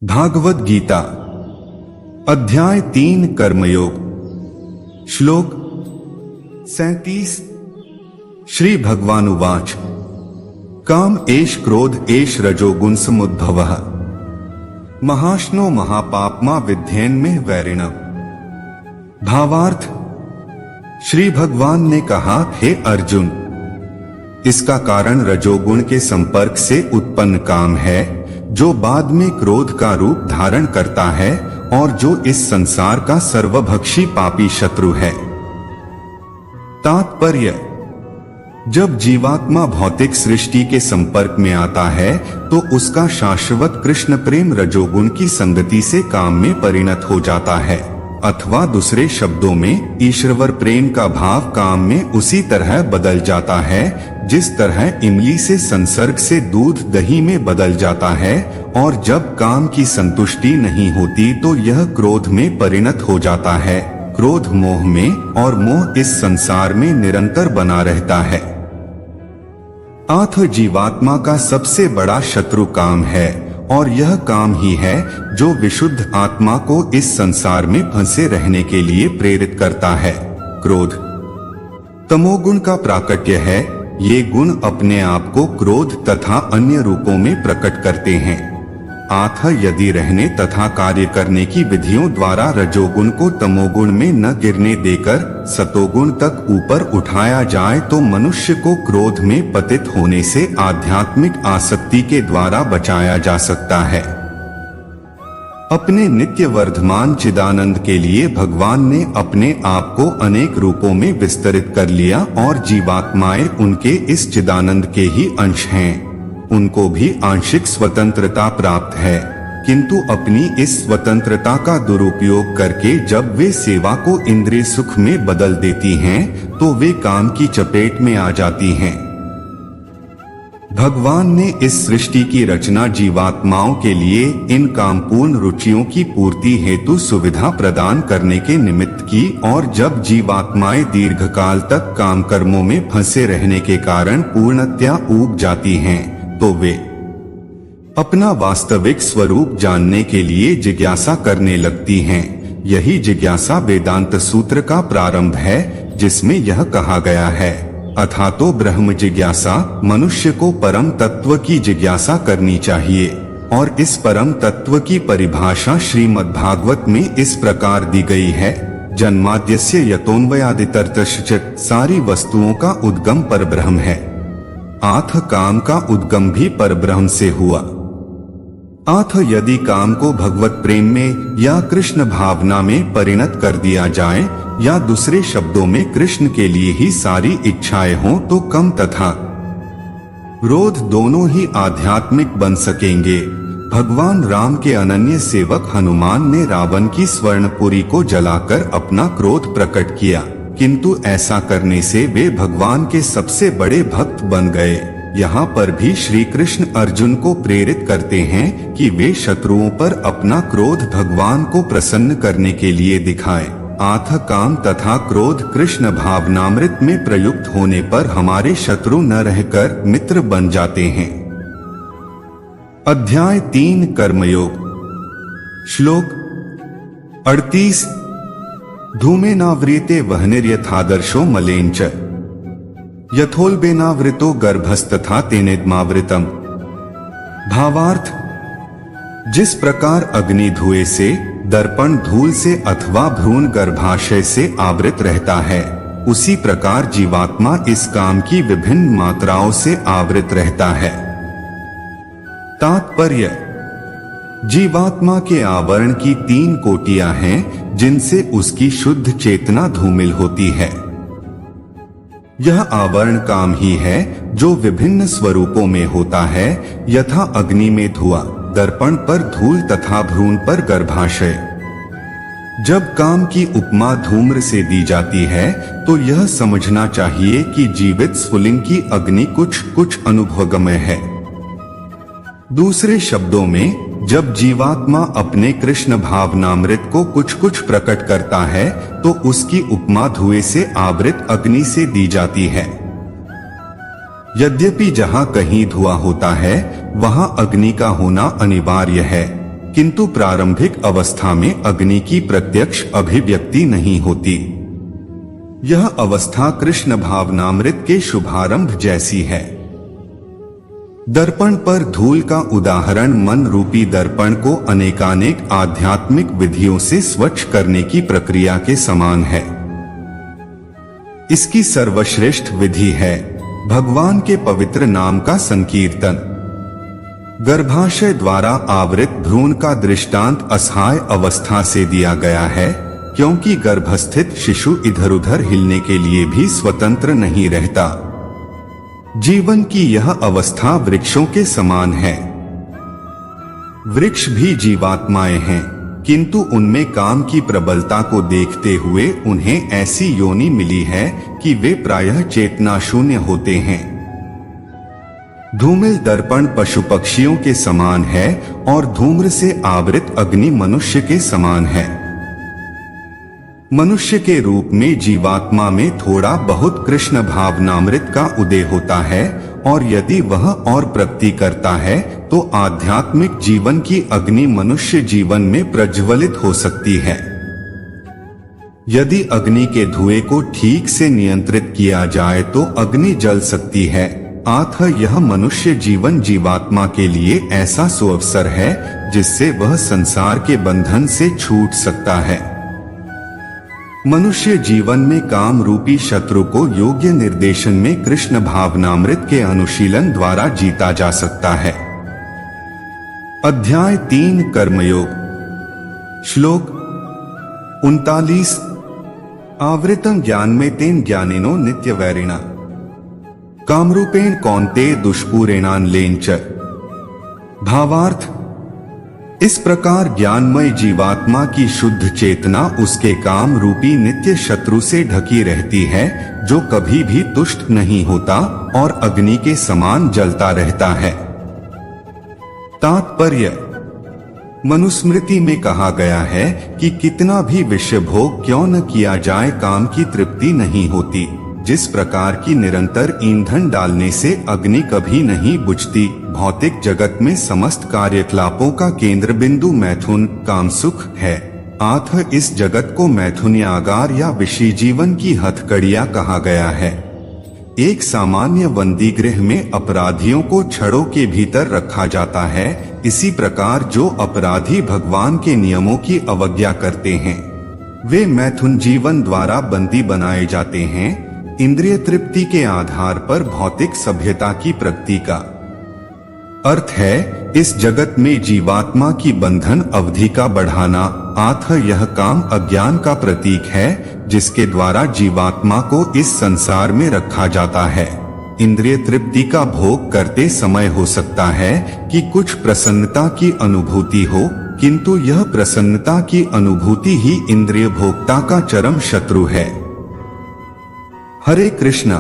भागवत गीता अध्याय 3 कर्मयोग श्लोक 37 श्री भगवानुवाच काम एष क्रोध एष रजोगुण समुद्भवः महाश्नो महापापमा विध्येन में वैरिणव। भावार्थ, श्री भगवान ने कहा, हे अर्जुन, इसका कारण रजोगुण के संपर्क से उत्पन्न काम है, जो बाद में क्रोध का रूप धारण करता है और जो इस संसार का सर्वभक्षी पापी शत्रु है। तात्पर्य, जब जीवात्मा भौतिक सृष्टि के संपर्क में आता है तो उसका शाश्वत कृष्ण प्रेम रजोगुण की संगति से काम में परिणत हो जाता है, अथवा दूसरे शब्दों में ईश्वर प्रेम का भाव काम में उसी तरह बदल जाता है जिस तरह इमली से संसर्ग से दूध दही में बदल जाता है। और जब काम की संतुष्टि नहीं होती तो यह क्रोध में परिणत हो जाता है, क्रोध मोह में, और मोह इस संसार में निरंतर बना रहता है। आत्म जीवात्मा का सबसे बड़ा शत्रु काम है, और यह काम ही है जो विशुद्ध आत्मा को इस संसार में फंसे रहने के लिए प्रेरित करता है। क्रोध तमोगुण का प्राकट्य है। ये गुण अपने आप को क्रोध तथा अन्य रूपों में प्रकट करते हैं। आत्थ यदि रहने तथा कार्य करने की विधियों द्वारा रजोगुण को तमोगुण में न गिरने देकर सतोगुण तक ऊपर उठाया जाए तो मनुष्य को क्रोध में पतित होने से आध्यात्मिक आसक्ति के द्वारा बचाया जा सकता है। अपने नित्य वर्धमान चिदानंद के लिए भगवान ने अपने आप को अनेक रूपों में विस्तरित कर लिया और जीवात्माएं उनके इस चिदानंद के ही अंश हैं। उनको भी आंशिक स्वतंत्रता प्राप्त है, किंतु अपनी इस स्वतंत्रता का दुरुपयोग करके जब वे सेवा को इंद्रिय सुख में बदल देती हैं तो वे काम की चपेट में आ जाती हैं। भगवान ने इस सृष्टि की रचना जीवात्माओं के लिए इन कामपूर्ण रुचियों की पूर्ति हेतु सुविधा प्रदान करने के निमित्त की, और जब जीवात्माएं दीर्घकाल तक काम कर्मों में फंसे रहने के कारण पूर्णतया ऊब जाती हैं तो वे अपना वास्तविक स्वरूप जानने के लिए जिज्ञासा करने लगती हैं। यही जिज्ञासा वेदांत सूत्र का प्रारंभ है, जिसमें यह कहा गया है, अथातो ब्रह्म जिज्ञासा, मनुष्य को परम तत्व की जिज्ञासा करनी चाहिए। और इस परम तत्व की परिभाषा श्रीमद् भागवत में इस प्रकार दी गई है, जन्माद्यस्य यतोन्वयादितरतश्च, सारी वस्तुओं का उद्गम परब्रह्म है। आथ काम का उद्गम भी परब्रह्म से हुआ। आथ यदि काम को भगवत प्रेम में या कृष्ण भावना में परिणत कर दिया जाए, या दूसरे शब्दों में कृष्ण के लिए ही सारी इच्छाएं हों, तो काम तथा क्रोध दोनों ही आध्यात्मिक बन सकेंगे। भगवान राम के अनन्य सेवक हनुमान ने रावण की स्वर्णपुरी को जलाकर अपना क्रोध प्रकट किया, किंतु ऐसा करने से वे भगवान के सबसे बड़े भक्त बन गए। यहाँ पर भी श्री कृष्ण अर्जुन को प्रेरित करते हैं कि वे शत्रुओं पर अपना क्रोध भगवान को प्रसन्न करने के लिए दिखाएं। आथ काम तथा क्रोध कृष्ण भावनामृत में प्रयुक्त होने पर हमारे शत्रु न रहकर मित्र बन जाते हैं। अध्याय 3 कर्मयोग श्लोक 38 धूमेनाव्रियते वह्निर्यथादर्शो मलेन च यथोल्बेनावृतो गर्भस्तथा तेनेदमावृतम। भावार्थ, जिस प्रकार अग्नि धुएं से, दर्पण धूल से अथवा भ्रूण गर्भाशय से आवृत रहता है, उसी प्रकार जीवात्मा इस काम की विभिन्न मात्राओं से आवृत रहता है। तात्पर्य, जीवात्मा के आवरण की 3 कोटियां हैं जिनसे उसकी शुद्ध चेतना धूमिल होती है। यह आवरण काम ही है जो विभिन्न स्वरूपों में होता है, यथा अग्नि में धुआं, दर्पण पर धूल तथा भ्रूण पर गर्भाशय। जब काम की उपमा धूम्र से दी जाती है तो यह समझना चाहिए कि जीवित स्फुलिंग की अग्नि कुछ अनुभवगम्य है। दूसरे शब्दों में, जब जीवात्मा अपने कृष्ण भावनामृत को कुछ प्रकट करता है तो उसकी उपमा धुएं से आवृत अग्नि से दी जाती है। यद्यपि जहाँ कहीं धुआं होता है वहाँ अग्नि का होना अनिवार्य है, किंतु प्रारंभिक अवस्था में अग्नि की प्रत्यक्ष अभिव्यक्ति नहीं होती। यह अवस्था कृष्ण भावनामृत के शुभारंभ जैसी है। दर्पण पर धूल का उदाहरण मन रूपी दर्पण को अनेकानेक आध्यात्मिक विधियों से स्वच्छ करने की प्रक्रिया के समान है। इसकी सर्वश्रेष्ठ विधि है भगवान के पवित्र नाम का संकीर्तन। गर्भाशय द्वारा आवृत भ्रूण का दृष्टांत असहाय अवस्था से दिया गया है, क्योंकि गर्भस्थित शिशु इधर उधर हिलने के लिए भी स्वतंत्र नहीं रहता। जीवन की यह अवस्था वृक्षों के समान है। वृक्ष भी जीवात्माएं हैं, किंतु उनमें काम की प्रबलता को देखते हुए उन्हें ऐसी योनि मिली है कि वे प्रायः चेतना शून्य होते हैं। धूमिल दर्पण पशु पक्षियों के समान है और धूम्र से आवृत अग्नि मनुष्य के समान है। मनुष्य के रूप में जीवात्मा में थोड़ा बहुत कृष्ण भावनामृत का उदय होता है, और यदि वह और प्रगति करता है तो आध्यात्मिक जीवन की अग्नि मनुष्य जीवन में प्रज्वलित हो सकती है। यदि अग्नि के धुएं को ठीक से नियंत्रित किया जाए तो अग्नि जल सकती है। अतः यह मनुष्य जीवन जीवात्मा के लिए ऐसा सुअवसर है जिससे वह संसार के बंधन से छूट सकता है। मनुष्य जीवन में काम रूपी शत्रु को योग्य निर्देशन में कृष्ण भावनामृत के अनुशीलन द्वारा जीता जा सकता है। अध्याय 3 कर्मयोग। श्लोक 39। आवृतं ज्ञान में तेन ज्ञानिनो नित्य वैरिणा कामरूपेण कौन्ते दुष्पूरेणान लेंच। भावार्थ, इस प्रकार ज्ञानमय जीवात्मा की शुद्ध चेतना उसके काम रूपी नित्य शत्रु से ढकी रहती है, जो कभी भी तुष्ट नहीं होता और अग्नि के समान जलता रहता है। तात्पर्य, मनुस्मृति में कहा गया है कि कितना भी विषय भोग क्यों न किया जाए, काम की तृप्ति नहीं होती। जिस प्रकार की निरंतर ईंधन डालने से अग्नि कभी नहीं बुझती, भौतिक जगत में समस्त कार्यकलापों का केंद्र बिंदु मैथुन काम सुख है। अतः इस जगत को मैथुन्यागार या विषय जीवन की हथकड़ियां कहा गया है। एक सामान्य बंदी गृह में अपराधियों को छड़ों के भीतर रखा जाता है। इसी प्रकार जो अपराधी भगवान के नियमों की अवज्ञा करते हैं, वे मैथुन जीवन द्वारा बंदी बनाए जाते हैं। इंद्रिय तृप्ति के आधार पर भौतिक सभ्यता की प्रगति का अर्थ है इस जगत में जीवात्मा की बंधन अवधि का बढ़ाना। अतः यह काम अज्ञान का प्रतीक है, जिसके द्वारा जीवात्मा को इस संसार में रखा जाता है। इंद्रिय तृप्ति का भोग करते समय हो सकता है कि कुछ प्रसन्नता की अनुभूति हो, किंतु यह प्रसन्नता की अनुभूति ही इंद्रिय भोक्ता का चरम शत्रु है। हरे कृष्णा।